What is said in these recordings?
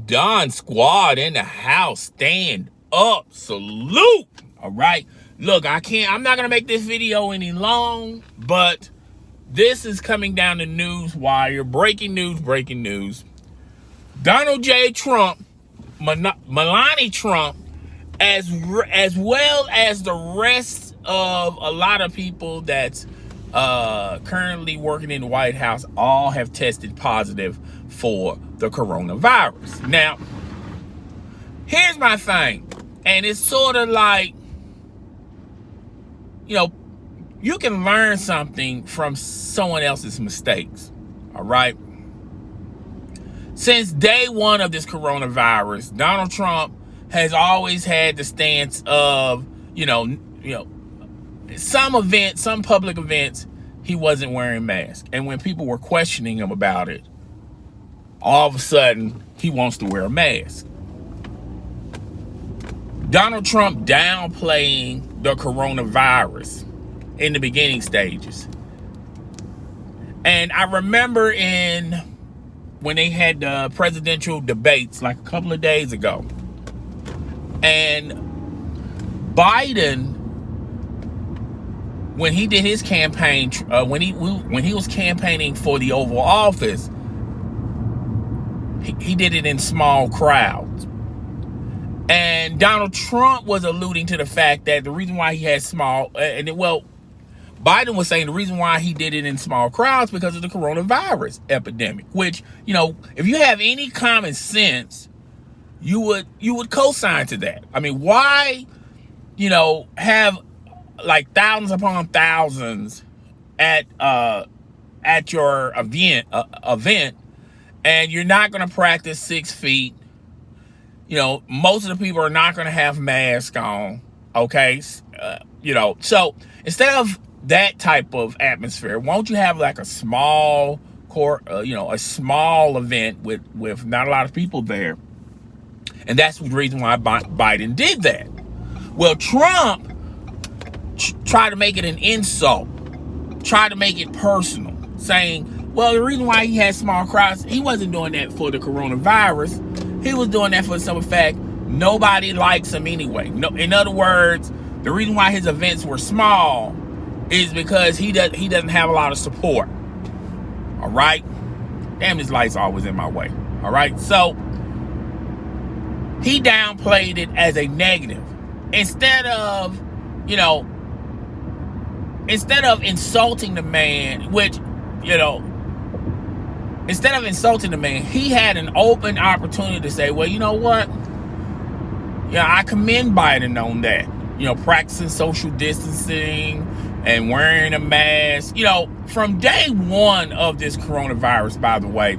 Don Squad in the house. Stand up. Salute. All right. Look, I'm not going to make this video any long, but this is coming down the news wire. Breaking news. Donald J. Trump, Melania Trump, as well as the rest of a lot of people that's currently working in the White House, all have tested positive for the coronavirus. Now, here's my thing, and it's sort of like, you can learn something from someone else's mistakes, all right? Since day one of this coronavirus, Donald Trump has always had the stance of, some public events, he wasn't wearing masks. And when people were questioning him about it, all of a sudden, he wants to wear a mask. Donald Trump downplaying the coronavirus in the beginning stages. And I remember when they had the presidential debates like a couple of days ago, and Biden, when he did his campaign, when he was campaigning for the Oval Office, he did it in small crowds. And Donald Trump was alluding to the fact that the reason why he had Biden was saying the reason why he did it in small crowds because of the coronavirus epidemic, which, if you have any common sense, you would co-sign to that. I mean, why, have like thousands upon thousands at your event, and you're not going to practice 6 feet. Most of the people are not going to have masks on. Okay, so instead of that type of atmosphere, won't you have like a small a small event with not a lot of people there? And that's the reason why Biden did that. Well, Trump tried to make it an insult, tried to make it personal, saying, well, the reason why he had small crowds, he wasn't doing that for the coronavirus. He was doing that for the simple fact nobody likes him anyway. No, in other words, the reason why his events were small is because he doesn't have a lot of support. All right? Damn, this light's always in my way. All right? So he downplayed it as a negative. Instead of insulting the man, he had an open opportunity to say, well, you know what? I commend Biden on that. Practicing social distancing and wearing a mask. From day one of this coronavirus, by the way,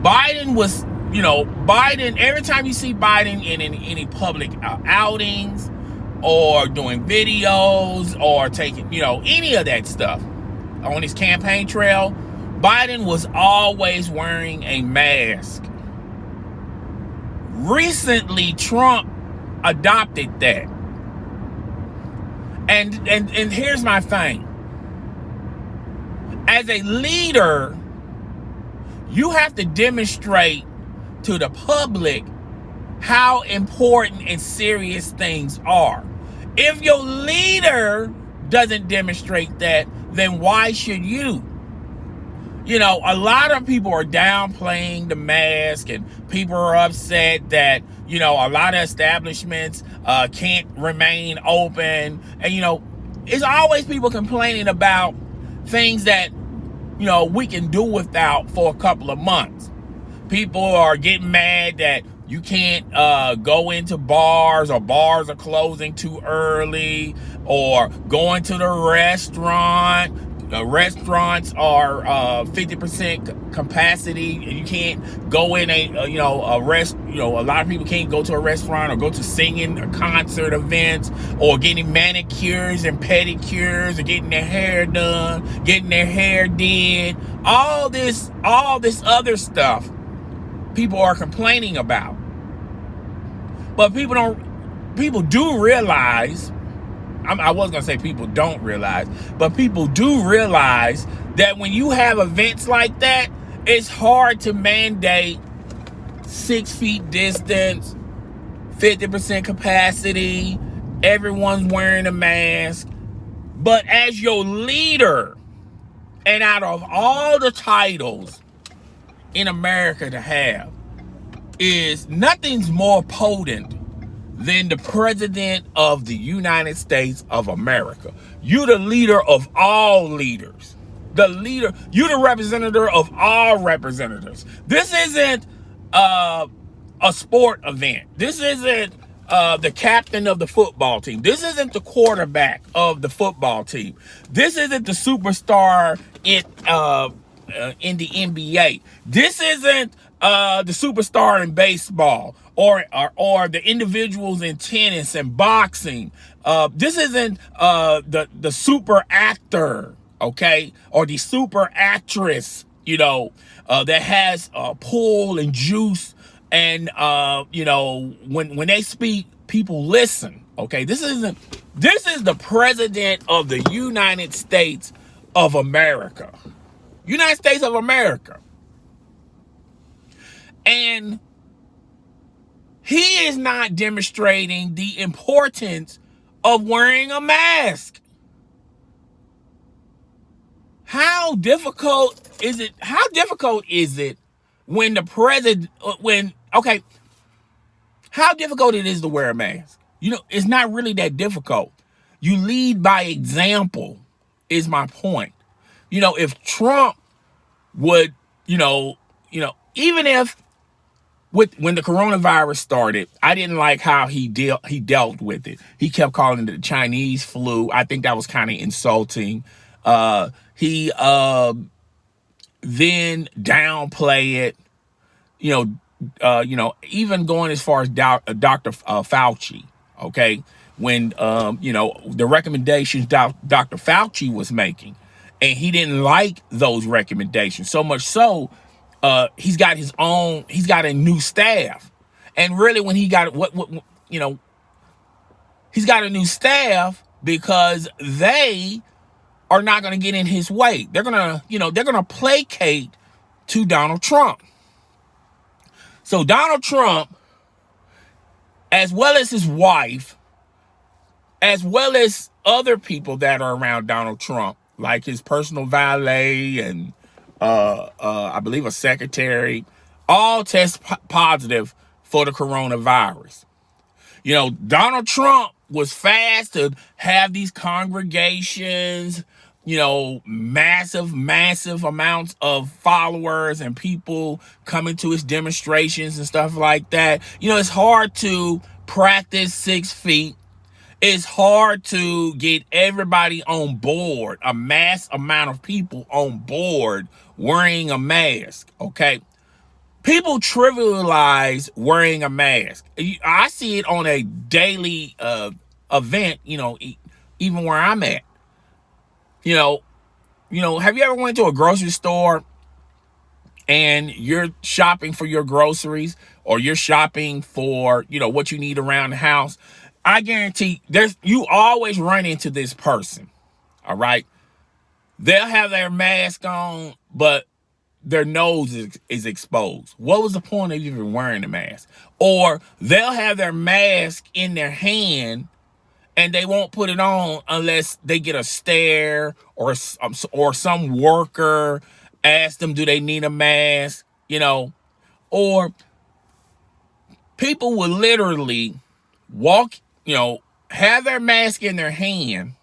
Biden was, every time you see Biden in any public outings or doing videos or taking, any of that stuff on his campaign trail, Biden was always wearing a mask. Recently, Trump adopted that. And here's my thing. As a leader, you have to demonstrate to the public how important and serious things are. If your leader doesn't demonstrate that, then why should you? A lot of people are downplaying the mask, and people are upset that, a lot of establishments can't remain open. And, it's always people complaining about things that, we can do without for a couple of months. People are getting mad that you can't go into bars, or bars are closing too early, or going to the restaurant. Restaurants are 50% capacity, and you can't go in a lot of people can't go to a restaurant or go to singing or concert events or getting manicures and pedicures or getting their hair done, getting their hair did. All this other stuff people are complaining about. But people do realize, I was going to say people don't realize, but people do realize that when you have events like that, it's hard to mandate 6 feet distance, 50% capacity, everyone's wearing a mask. But as your leader, and out of all the titles in America to have, is nothing's more potent than the president of the United States of America. You the leader of all leaders. The leader, you the representative of all representatives. This isn't a sport event. This isn't the captain of the football team. This isn't the quarterback of the football team. This isn't the superstar in the NBA. This isn't the superstar in baseball or the individuals in tennis and boxing. This isn't the super actor, okay, or the super actress, that has pull and juice, and when they speak, people listen. Okay, this is the president of the United States of America. United States of America. And he is not demonstrating the importance of wearing a mask. How difficult is it? How difficult is it when the president, how difficult it is to wear a mask? It's not really that difficult. You lead by example, is my point. If Trump would, even if when the coronavirus started, I didn't like how he dealt with it. He kept calling it the Chinese flu. I think that was kind of insulting. He then downplay it, even going as far as Dr. Fauci. Okay, when the recommendations Dr. Fauci was making, and he didn't like those recommendations so much so. He's got a new staff, and really when he got he's got a new staff because they are not going to get in his way. They're going to placate to Donald Trump. So Donald Trump, as well as his wife, as well as other people that are around Donald Trump, like his personal valet and I believe a secretary, all test positive for the coronavirus. Donald Trump was fast to have these congregations, massive amounts of followers and people coming to his demonstrations and stuff like that. It's hard to practice 6 feet. It's hard to get everybody on board, a mass amount of people on board wearing a mask, okay? People trivialize wearing a mask. I see it on a daily event, even where I'm at. Have you ever went to a grocery store and you're shopping for your groceries, or you're shopping for, what you need around the house? I guarantee you always run into this person, all right? They'll have their mask on, but their nose is exposed. What was the point of even wearing a mask? Or they'll have their mask in their hand and they won't put it on unless they get a stare or some worker asks them, do they need a mask? Or people will literally walk, have their mask in their hand,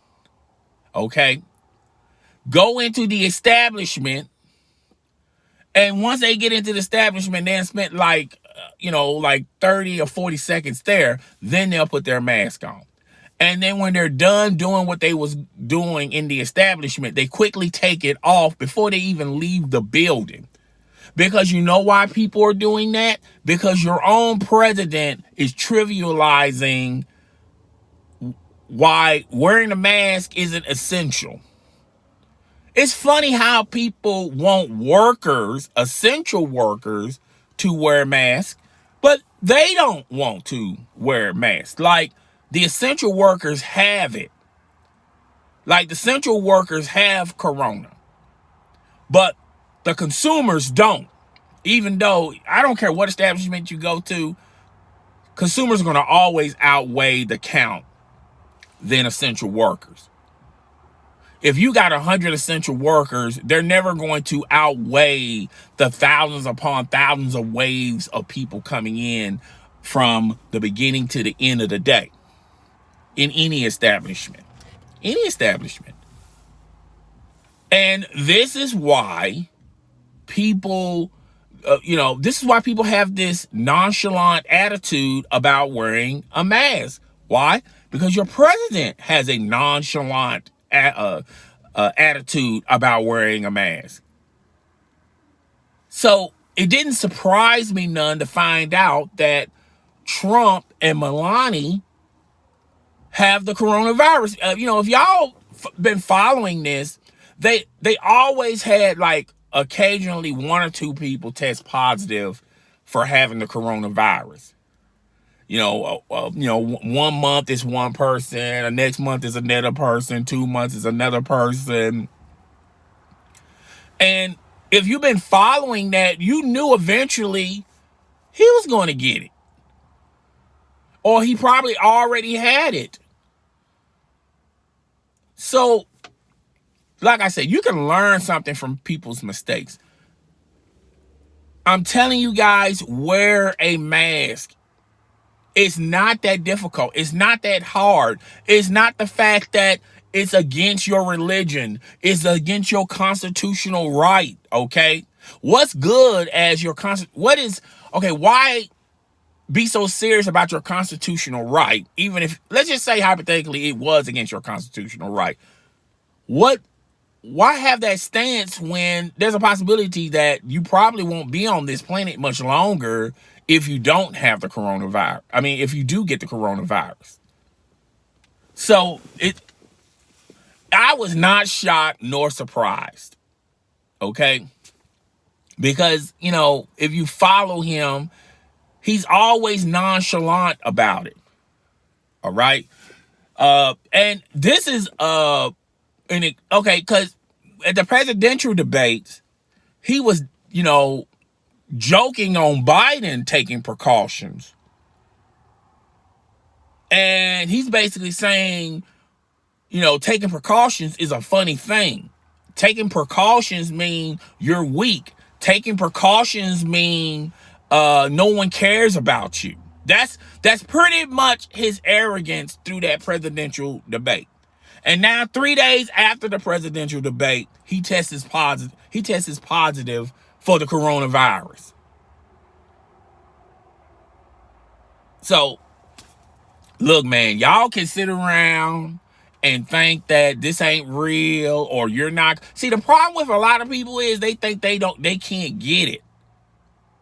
okay, go into the establishment, and once they get into the establishment, then spent like 30 or 40 seconds there, then they'll put their mask on. And then when they're done doing what they was doing in the establishment, they quickly take it off before they even leave the building. Because you know why people are doing that? Because your own president is trivializing why wearing a mask isn't essential. It's funny how people want workers, essential workers, to wear masks, but they don't want to wear masks. Like, the essential workers have it. Like, the essential workers have corona, but the consumers don't. Even though I don't care what establishment you go to, consumers are going to always outweigh the count than essential workers. If you got 100 essential workers, they're never going to outweigh the thousands upon thousands of waves of people coming in from the beginning to the end of the day in any establishment. Any establishment. And this is why people, this is why people have this nonchalant attitude about wearing a mask. Why? Because your president has a nonchalant attitude about wearing a mask. So it didn't surprise me none to find out that Trump and Melania have the coronavirus. If y'all been following this, they always had like occasionally one or two people test positive for having the coronavirus. 1 month is one person, the next month is another person, 2 months is another person. And if you've been following that, you knew eventually he was going to get it. Or he probably already had it. So, like I said, you can learn something from people's mistakes. I'm telling you guys, wear a mask. It's not that difficult. It's not that hard. It's not the fact that it's against your religion. It's against your constitutional right, okay? What's good as your why be so serious about your constitutional right, even if, let's just say hypothetically it was against your constitutional right? Why have that stance when there's a possibility that you probably won't be on this planet much longer if you don't have the coronavirus? I mean, if you do get the coronavirus. So I was not shocked nor surprised, okay? Because, if you follow him, he's always nonchalant about it, all right? And this is, because at the presidential debates, he was, joking on Biden taking precautions. And he's basically saying, taking precautions is a funny thing. Taking precautions mean you're weak. Taking precautions mean no one cares about you. That's pretty much his arrogance through that presidential debate. And now 3 days after the presidential debate, he tests positive. He tests positive for the coronavirus. So, look, man, y'all can sit around and think that this ain't real or you're not. See, the problem with a lot of people is they think they can't get it.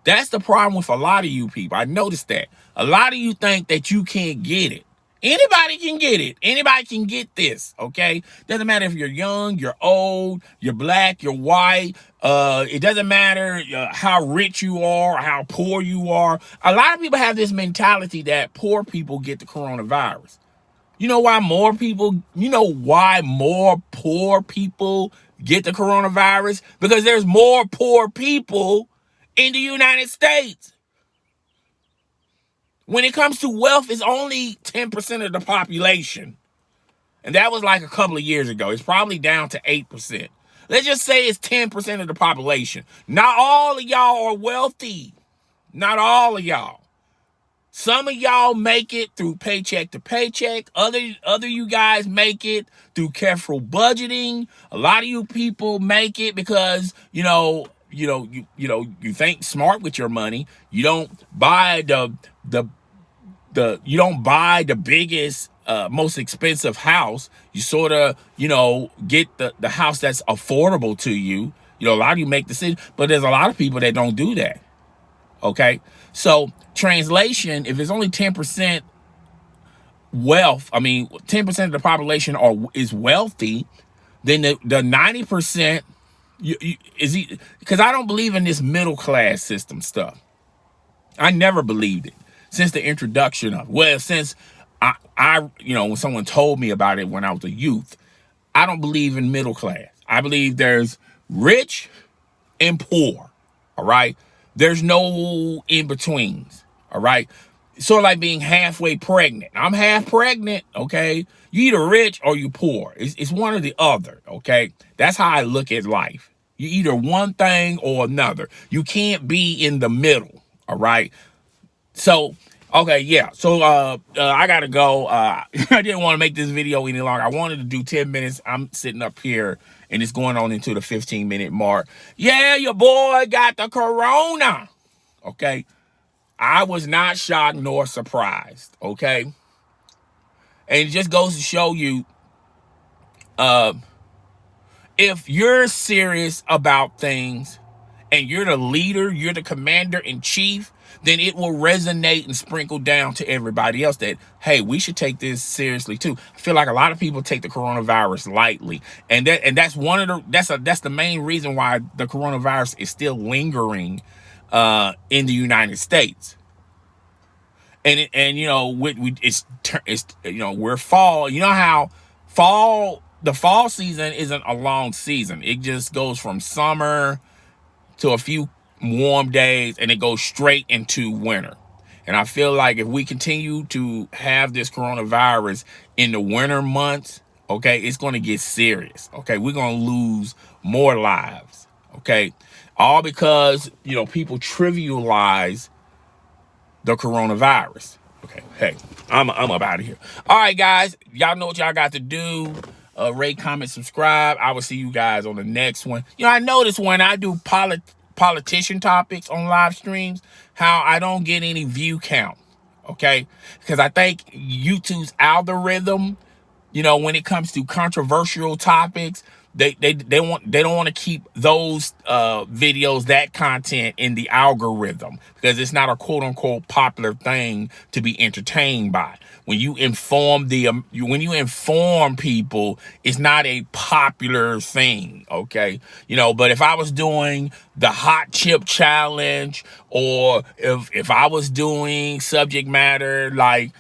That's the problem with a lot of you people. I noticed that. A lot of you think that you can't get it. Anybody can get it. Anybody can get this, okay? Doesn't matter if you're young, you're old, you're black, you're white. It doesn't matter how rich you are or how poor you are. A lot of people have this mentality that poor people get the coronavirus. You know why more poor people get the coronavirus? Because there's more poor people in the United States. When it comes to wealth, it's only 10% of the population. And that was like a couple of years ago. It's probably down to 8%. Let's just say it's 10% of the population. Not all of y'all are wealthy. Not all of y'all. Some of y'all make it through paycheck to paycheck. Other you guys make it through careful budgeting. A lot of you people make it because, you think smart with your money. You don't buy you don't buy the biggest, most expensive house. You sort of, get the house that's affordable to you. A lot of you make decisions, but there's a lot of people that don't do that. Okay. So translation, if it's only 10% wealth, 10% of the population is wealthy, then the 90% because I don't believe in this middle class system stuff. I never believed it since the introduction of, since I when someone told me about it when I was a youth. I don't believe in middle class. I believe there's rich and poor. All right. There's no in-betweens, all right? Sort of like being halfway pregnant. I'm half pregnant, okay? You either rich or you poor. It's one or the other, okay? That's how I look at life. You either one thing or another. You can't be in the middle, all right? So, okay, yeah. So I gotta go. I didn't want to make this video any longer. I wanted to do 10 minutes. I'm sitting up here and it's going on into the 15-minute mark. Yeah, your boy got the corona. Okay. I was not shocked nor surprised. Okay. And it just goes to show you, if you're serious about things and you're the leader, you're the commander in chief, then it will resonate and sprinkle down to everybody else that, hey, we should take this seriously too. I feel like a lot of people take the coronavirus lightly, and that's one of the that's the main reason why the coronavirus is still lingering in the United States. And you know, it's you know, we're fall. You know how the fall season isn't a long season. It just goes from summer to a few warm days and it goes straight into winter. And I feel like if we continue to have this coronavirus in the winter months, okay, it's going to get serious. Okay, we're going to lose more lives. Okay, all because, you know, people trivialize the coronavirus. Okay, hey, I'm up out of here. All right, guys, y'all know what y'all got to do. Rate, comment, subscribe. I will see you guys on the next one. You know, I notice when I do politician topics on live streams, how I don't get any view count. Okay, because I think YouTube's algorithm, you know, when it comes to controversial topics, they don't want to keep those videos, that content in the algorithm, because it's not a quote unquote popular thing to be entertained by. When you inform when you inform people, it's not a popular thing, okay? You know, but if I was doing the hot chip challenge, or if I was doing subject matter like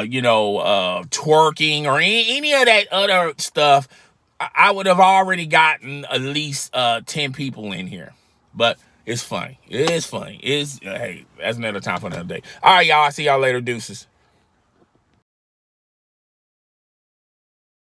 you know, twerking or any of that other stuff, I would have already gotten at least 10 people in here. But it's funny. It is funny. Hey, that's another time for another day. All right, y'all. I'll see y'all later. Deuces.